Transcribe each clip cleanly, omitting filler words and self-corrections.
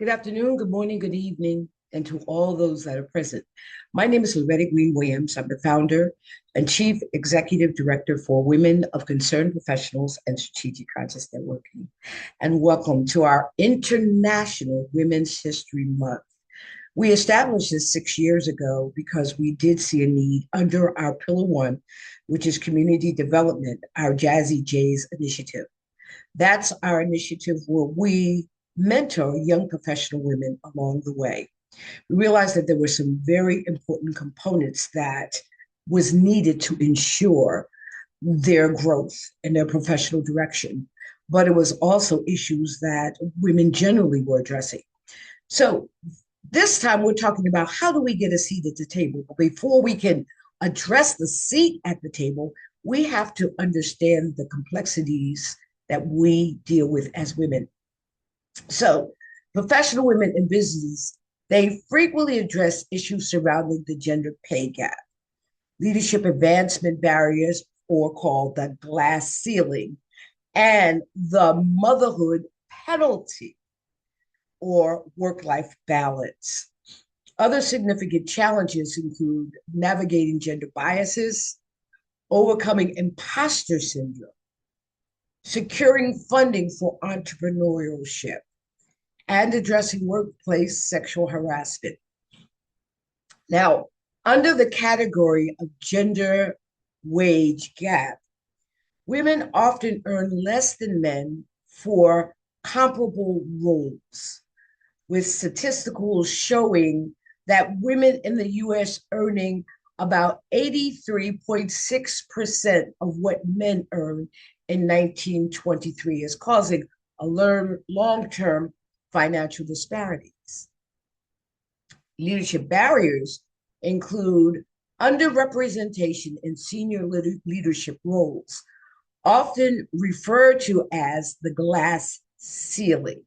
Good afternoon, good morning, good evening, and to all those that are present. My name is Loretta Green Williams. I'm the founder and chief executive director for Women of Concerned Professionals and Strategic Conscious Networking. And welcome to our International Women's History Month. We established this 6 years ago because we did see a need under our Pillar One, which is community development, our Jazzy J's initiative. That's our initiative where we mentor young professional women along the way. We realized that there were some very important components that was needed to ensure their growth and their professional direction, but it was also issues that women generally were addressing. So this time we're talking about how do we get a seat at the table? But before we can address the seat at the table, we have to understand the complexities that we deal with as women. So, professional women in business, they frequently address issues surrounding the gender pay gap, leadership advancement barriers, or called the glass ceiling, and the motherhood penalty, or work life balance. Other significant challenges include navigating gender biases, overcoming imposter syndrome, securing funding for entrepreneurship, and addressing workplace sexual harassment. Now, under the category of gender wage gap, women often earn less than men for comparable roles, with statistical showing that women in the US earning about 83.6% of what men earn in 1923 is causing a long-term financial disparities. Leadership barriers include underrepresentation in senior leadership roles, often referred to as the glass ceiling.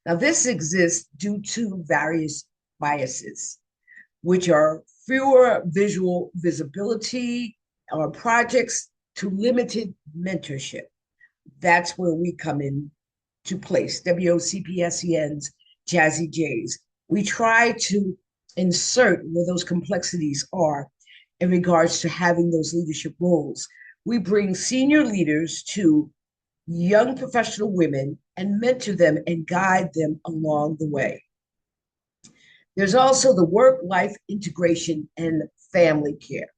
Now, this exists due to various biases, which are fewer visual visibility or projects to limited mentorship. That's where we come in to place, WOCPSEN's Jazzy J's. We try to insert where those complexities are in regards to having those leadership roles. We bring senior leaders to young professional women and mentor them and guide them along the way. There's also the work-life integration and family care.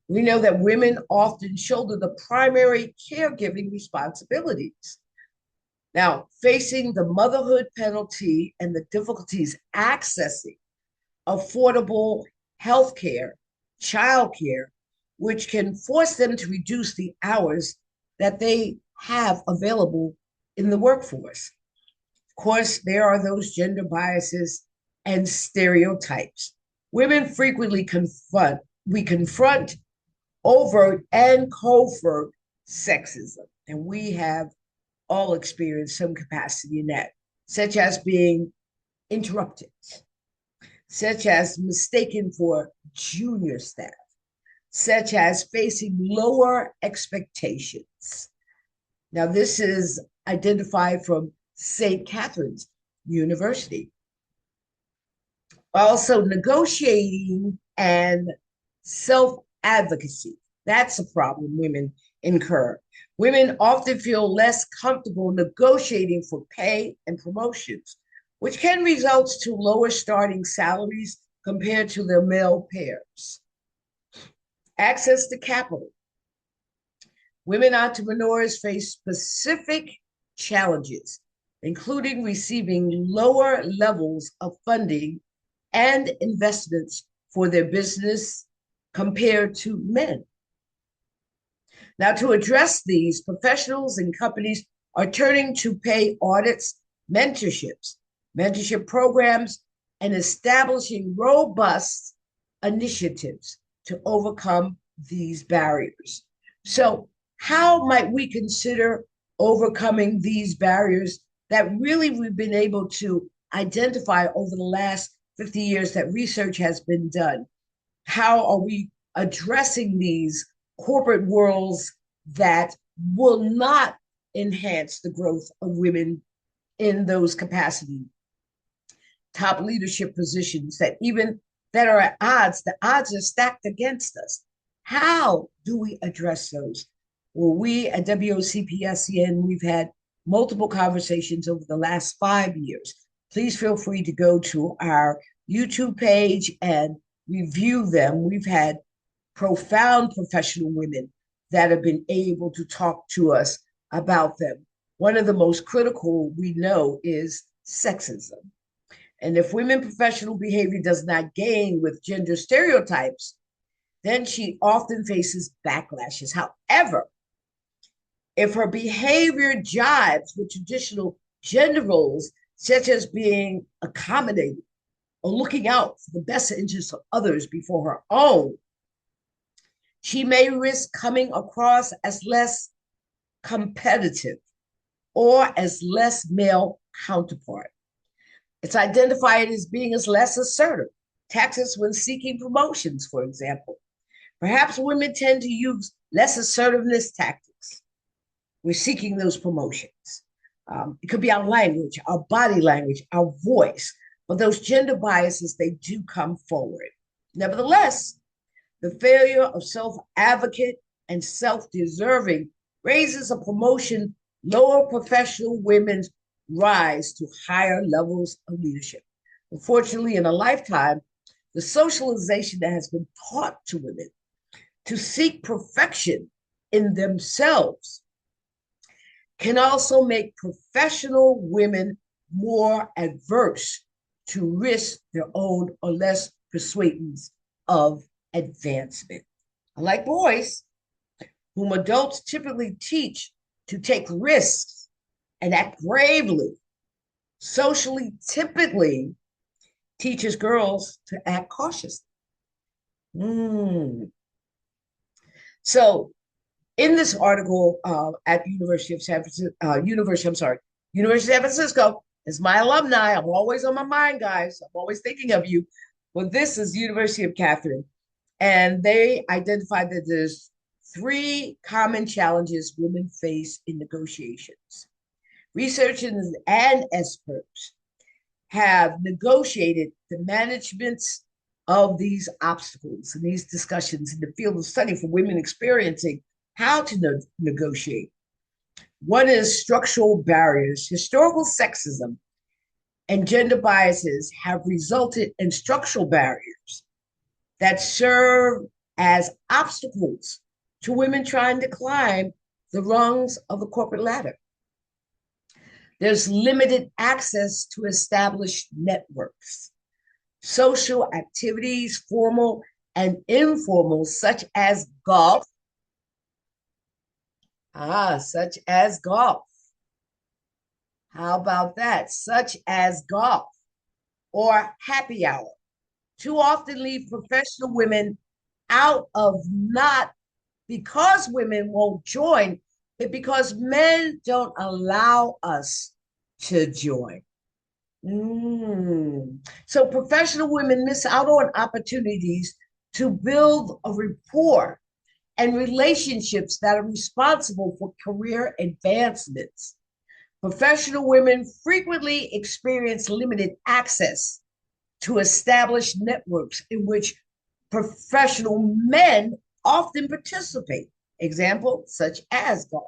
We know that women often shoulder the primary caregiving responsibilities. Now, facing the motherhood penalty and the difficulties accessing affordable health care, childcare, which can force them to reduce the hours that they have available in the workforce. Of course, there are those gender biases and stereotypes. Women frequently confront overt and covert sexism, and we have all experience some capacity in that, such as being interrupted, such as mistaken for junior staff, such as facing lower expectations. Now, this is identified from St. Catherine's University. Also, negotiating and self-advocacy. That's a problem women incur. Women often feel less comfortable negotiating for pay and promotions, which can result to lower starting salaries compared to their male peers. Access to capital. Women entrepreneurs face specific challenges, including receiving lower levels of funding and investments for their business compared to men. Now, to address these, professionals and companies are turning to pay audits, mentorship programs, and establishing robust initiatives to overcome these barriers. So, how might we consider overcoming these barriers that really we've been able to identify over the last 50 years that research has been done? How are we addressing these corporate worlds that will not enhance the growth of women in those capacities? top leadership positions that are at odds, the odds are stacked against us. How do we address those? Well, we at WOCPSCN, we've had multiple conversations over the last 5 years. Please feel free to go to our YouTube page and review them. We've had profound professional women that have been able to talk to us about them. One of the most critical we know is sexism. And if women professional behavior does not gain with gender stereotypes, then she often faces backlashes. However, if her behavior jives with traditional gender roles, such as being accommodating or looking out for the best interests of others before her own, she may risk coming across as less competitive or as less male counterpart. It's identified as being as less assertive, tactics when seeking promotions, for example. Perhaps women tend to use less assertiveness tactics. We're seeking those promotions. It could be our language, our body language, our voice, but those gender biases, they do come forward. Nevertheless, the failure of self-advocate and self-deserving raises a promotion, lower professional women's rise to higher levels of leadership. Unfortunately, in a lifetime, the socialization that has been taught to women to seek perfection in themselves can also make professional women more adverse to risk their own or less persuasions of advancement. Unlike boys, whom adults typically teach to take risks and act bravely, socially typically teaches girls to act cautiously. So in this article at University of San Francisco, University of San Francisco is my alumni. I'm always on my mind, guys. I'm always thinking of you. Well, this is University of Catherine, and they identified that there's 3 common challenges women face in negotiations. Researchers and experts have negotiated the management of these obstacles and these discussions in the field of study for women experiencing how to negotiate. One is structural barriers. Historical sexism and gender biases have resulted in structural barriers that serve as obstacles to women trying to climb the rungs of the corporate ladder. There's limited access to established networks. Social activities, formal and informal, such as golf. Such as golf. How about that? Such as golf or happy hour. Too often leave professional women out of, not because women won't join, but because men don't allow us to join. So professional women miss out on opportunities to build a rapport and relationships that are responsible for career advancements. Professional women frequently experience limited access to established networks in which professional men often participate. Example, such as golf.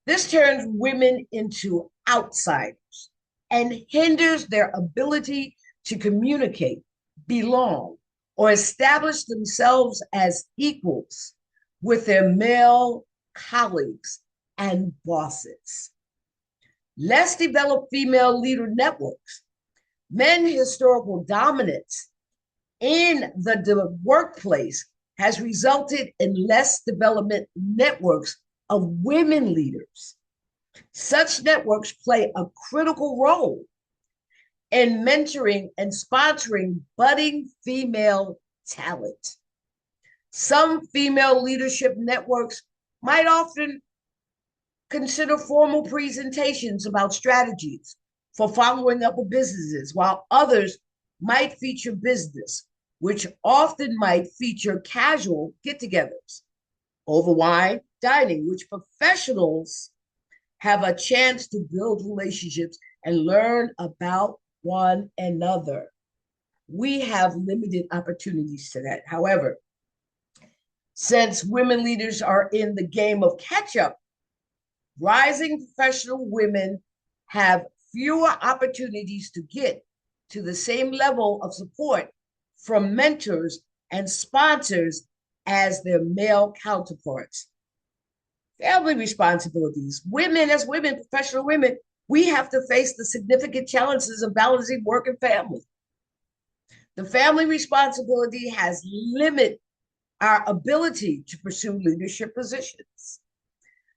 This turns women into outsiders and hinders their ability to communicate, belong, or establish themselves as equals with their male colleagues and bosses. Less developed female leader networks, men's historical dominance in the workplace has resulted in less development networks of women leaders. Such networks play a critical role in mentoring and sponsoring budding female talent. Some female leadership networks might often consider formal presentations about strategies for following up with businesses, while others might feature business, which often might feature casual get-togethers over wine, dining, which professionals have a chance to build relationships and learn about one another. We have limited opportunities to that. However, since women leaders are in the game of catch up, rising professional women have fewer opportunities to get to the same level of support from mentors and sponsors as their male counterparts. Family responsibilities. Women, as women, professional women, we have to face the significant challenges of balancing work and family. The family responsibility has limited our ability to pursue leadership positions.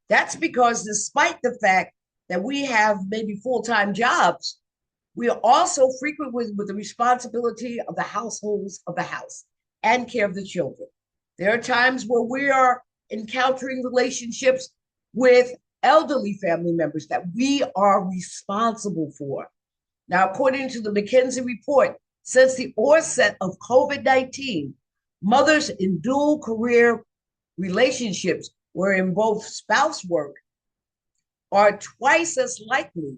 That's because despite the fact that we have maybe full-time jobs, we are also frequent with the responsibility of the households of the house and care of the children. There are times where we are encountering relationships with elderly family members that we are responsible for. Now, according to the McKinsey report, since the onset of COVID-19, mothers in dual career relationships wherein both spouse work are twice as likely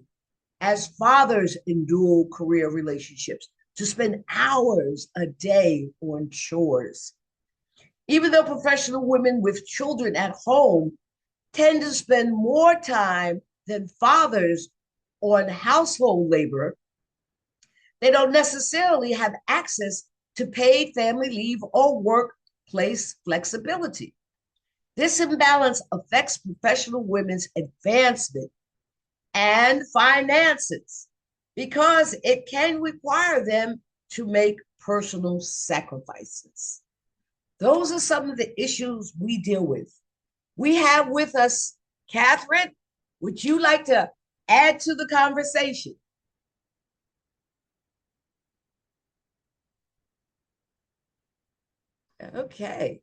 as fathers in dual career relationships to spend hours a day on chores. Even though professional women with children at home tend to spend more time than fathers on household labor, they don't necessarily have access to paid family leave or workplace flexibility. This imbalance affects professional women's advancement and finances because it can require them to make personal sacrifices. Those are some of the issues we deal with. We have with us Catherine. Would you like to add to the conversation? Okay.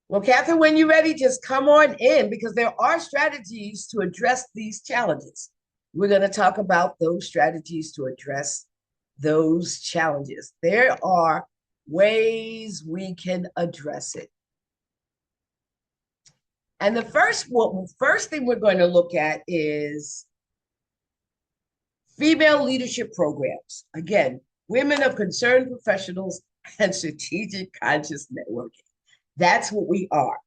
Well, Catherine, when you're ready, just come on in because there are strategies to address these challenges. We're going to talk about those strategies to address those challenges. There are ways we can address it. And the first thing we're going to look at is female leadership programs. Again, women of concerned professionals and strategic conscious networking. That's what we are.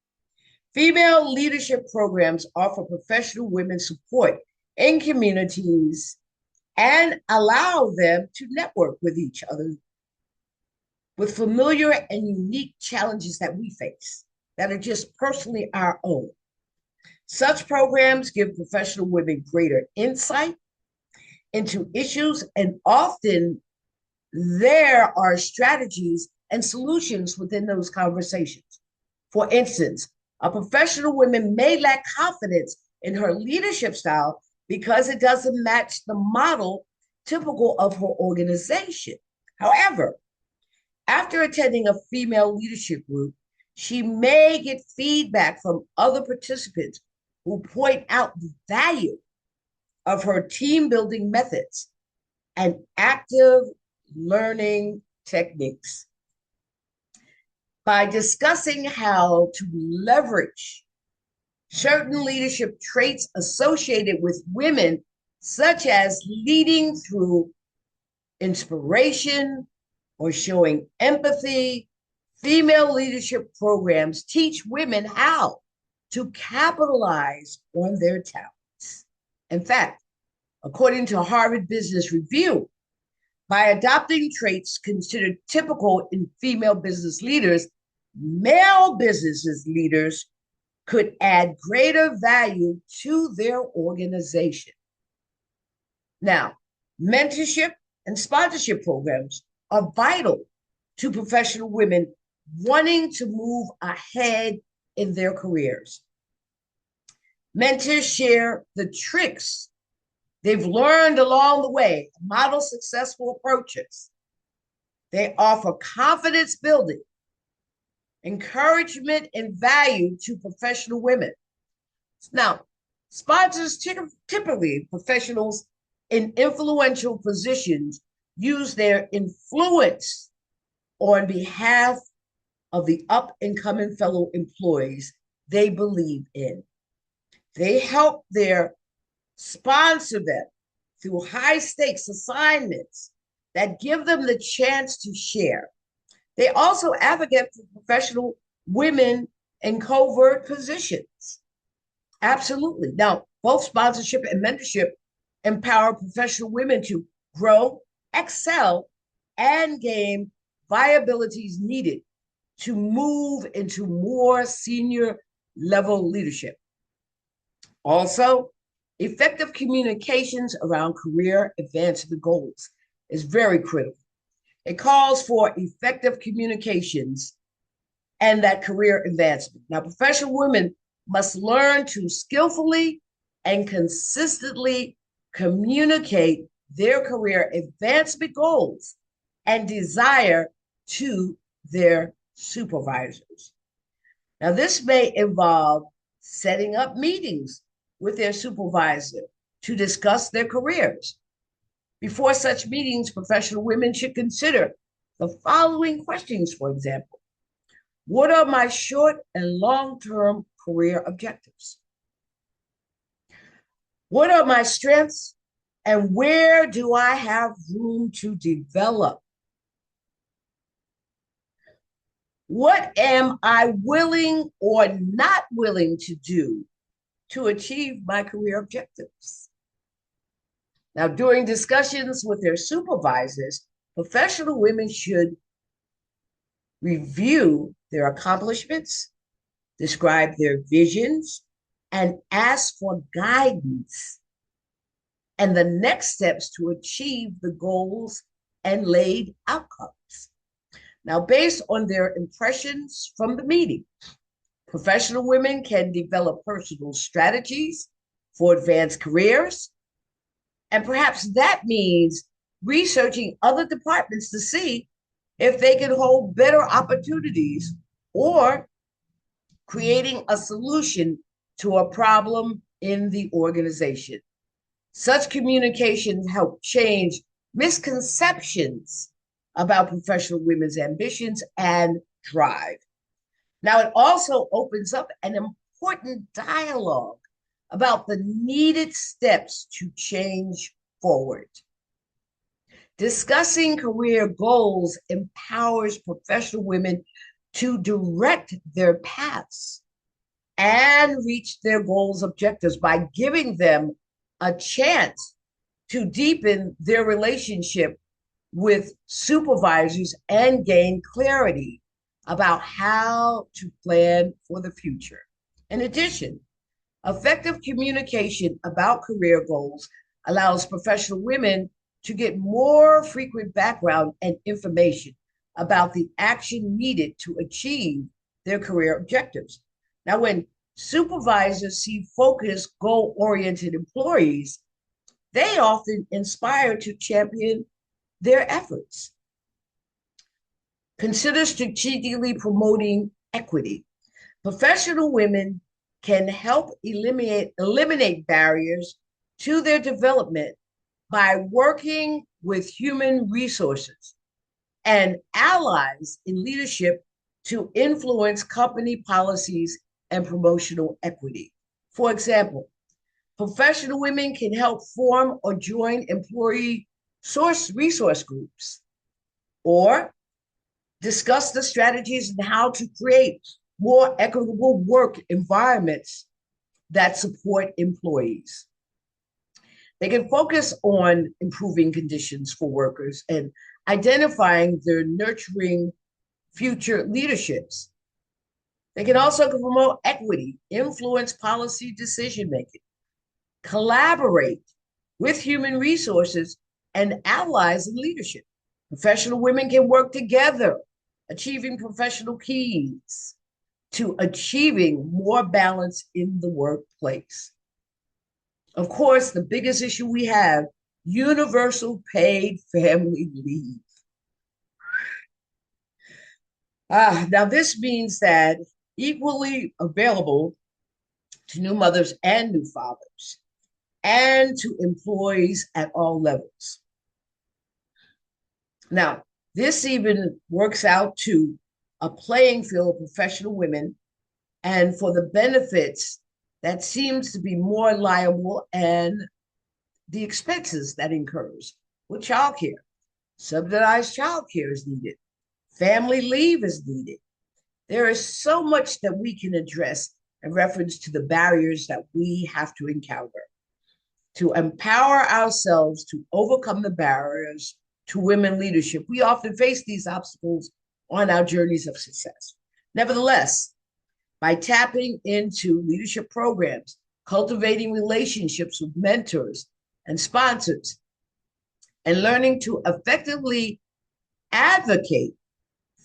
Female leadership programs offer professional women support in communities and allow them to network with each other with familiar and unique challenges that we face that are just personally our own. Such programs give professional women greater insight into issues, and often there are strategies and solutions within those conversations. For instance, a professional woman may lack confidence in her leadership style because it doesn't match the model typical of her organization. However, after attending a female leadership group, she may get feedback from other participants who point out the value of her team building methods and active learning techniques. By discussing how to leverage certain leadership traits associated with women, such as leading through inspiration or showing empathy, female leadership programs teach women how to capitalize on their talents. In fact, according to Harvard Business Review, by adopting traits considered typical in female business leaders, male business leaders could add greater value to their organization. Now, mentorship and sponsorship programs are vital to professional women wanting to move ahead in their careers. Mentors share the tricks they've learned along the way, model successful approaches. They offer confidence building, encouragement, and value to professional women. Now, sponsors, typically professionals in influential positions, use their influence on behalf of the up and coming fellow employees they believe in. They help their sponsor them through high stakes assignments that give them the chance to share. They also advocate for professional women in covert positions. Absolutely. Now, both sponsorship and mentorship empower professional women to grow, excel, and gain viabilities needed to move into more senior level leadership. Also, effective communications around career advancement goals is very critical. It calls for effective communications and that career advancement. Now, professional women must learn to skillfully and consistently communicate their career advancement goals and desire to their supervisors. Now, this may involve setting up meetings with their supervisor to discuss their careers. Before such meetings, professional women should consider the following questions, for example. What are my short and long-term career objectives? What are my strengths and where do I have room to develop? What am I willing or not willing to do to achieve my career objectives? Now, during discussions with their supervisors, professional women should review their accomplishments, describe their visions, and ask for guidance and the next steps to achieve the goals and laid outcomes. Now, based on their impressions from the meeting, professional women can develop personal strategies for advanced careers. And perhaps that means researching other departments to see if they can hold better opportunities or creating a solution to a problem in the organization. Such communications help change misconceptions about professional women's ambitions and drive. Now, it also opens up an important dialogue about the needed steps to change forward. Discussing career goals empowers professional women to direct their paths and reach their goals' objectives by giving them a chance to deepen their relationship with supervisors and gain clarity about how to plan for the future. In addition, effective communication about career goals allows professional women to get more frequent background and information about the action needed to achieve their career objectives. Now, when supervisors see focused, goal-oriented employees, they often inspire to champion their efforts. Consider strategically promoting equity. Professional women can help eliminate barriers to their development by working with human resources and allies in leadership to influence company policies and promotional equity. For example, professional women can help form or join employee resource groups or discuss the strategies and how to create more equitable work environments that support employees. They can focus on improving conditions for workers and identifying their nurturing future leaderships. They can also promote equity, influence policy decision-making, collaborate with human resources and allies in leadership. Professional women can work together, achieving professional keys to achieving more balance in the workplace. Of course, the biggest issue we have, universal paid family leave. Now, this means that equally available to new mothers and new fathers and to employees at all levels. Now, this even works out to a playing field of professional women and for the benefits that seems to be more liable and the expenses that incurs with childcare. Subsidized childcare is needed. Family leave is needed. There is so much that we can address in reference to the barriers that we have to encounter to empower ourselves to overcome the barriers to women leadership. We often face these obstacles on our journeys of success. Nevertheless, by tapping into leadership programs, cultivating relationships with mentors and sponsors, and learning to effectively advocate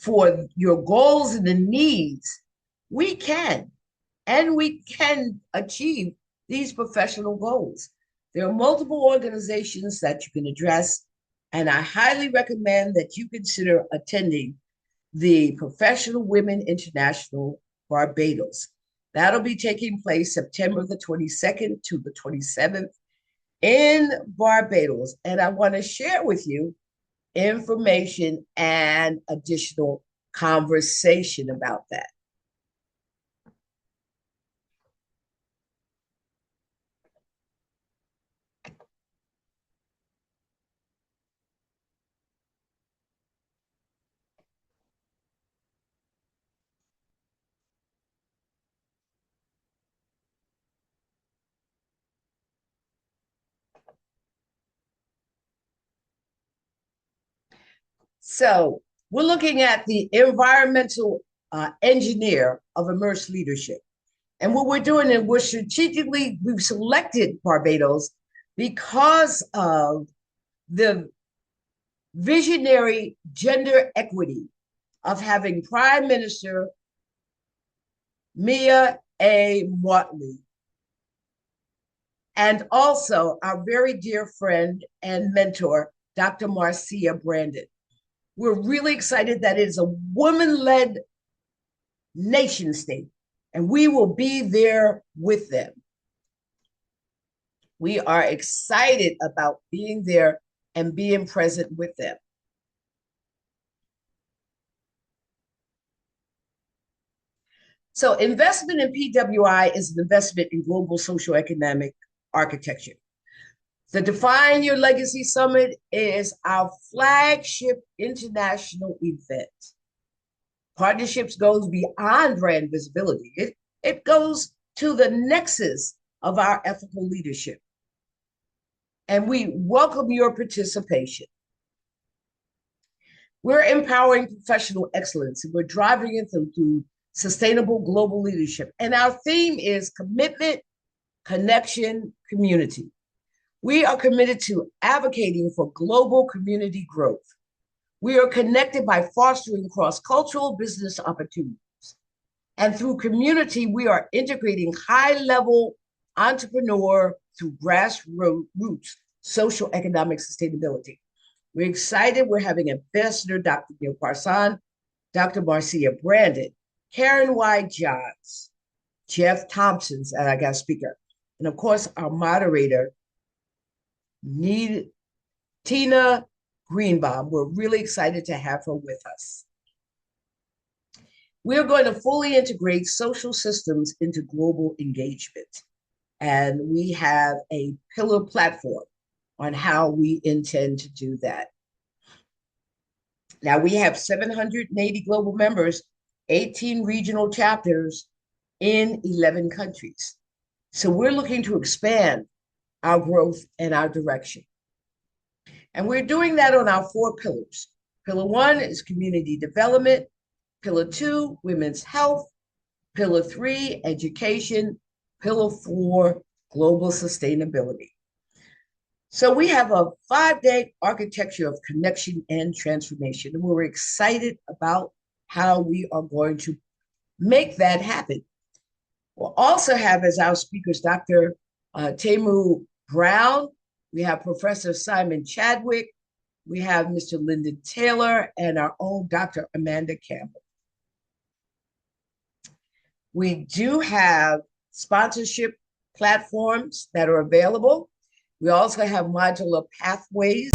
for your goals and the needs, we can achieve these professional goals. There are multiple organizations that you can address, and I highly recommend that you consider attending the Professional Women International Barbados. That'll be taking place September the 22nd to the 27th in Barbados. And I want to share with you information and additional conversation about that. So we're looking at the environmental engineer of immersed leadership. And what we're doing is we've selected Barbados because of the visionary gender equity of having Prime Minister Mia A. Mottley, and also our very dear friend and mentor, Dr. Marcia Brandon. We're really excited that it is a woman-led nation state, and we will be there with them. We are excited about being there and being present with them. So investment in PWI is an investment in global socioeconomic architecture. The Define Your Legacy Summit is our flagship international event. Partnerships goes beyond brand visibility. It goes to the nexus of our ethical leadership. And we welcome your participation. We're empowering professional excellence, and we're driving it through sustainable global leadership. And our theme is commitment, connection, community. We are committed to advocating for global community growth. We are connected by fostering cross-cultural business opportunities. And through community, we are integrating high-level entrepreneur through grassroots social economic sustainability. We're excited. We're having Ambassador Dr. Neil Parson, Dr. Marcia Brandon, Karen Y. Johns, Jeff Thompson's as our guest speaker, and of course, our moderator, Tina Greenbaum. We're really excited to have her with us. We're going to fully integrate social systems into global engagement. And we have a pillar platform on how we intend to do that. Now, we have 780 global members, 18 regional chapters in 11 countries. So we're looking to expand our growth and our direction. And we're doing that on our 4 pillars. Pillar 1 is community development. Pillar 2, women's health. Pillar 3, education. Pillar 4, global sustainability. So we have a 5-day architecture of connection and transformation. And we're excited about how we are going to make that happen. We'll also have as our speakers, Dr. Temu Brown. We have Professor Simon Chadwick. We have Mr. Lyndon Taylor and our own Dr. Amanda Campbell. We do have sponsorship platforms that are available. We also have modular pathways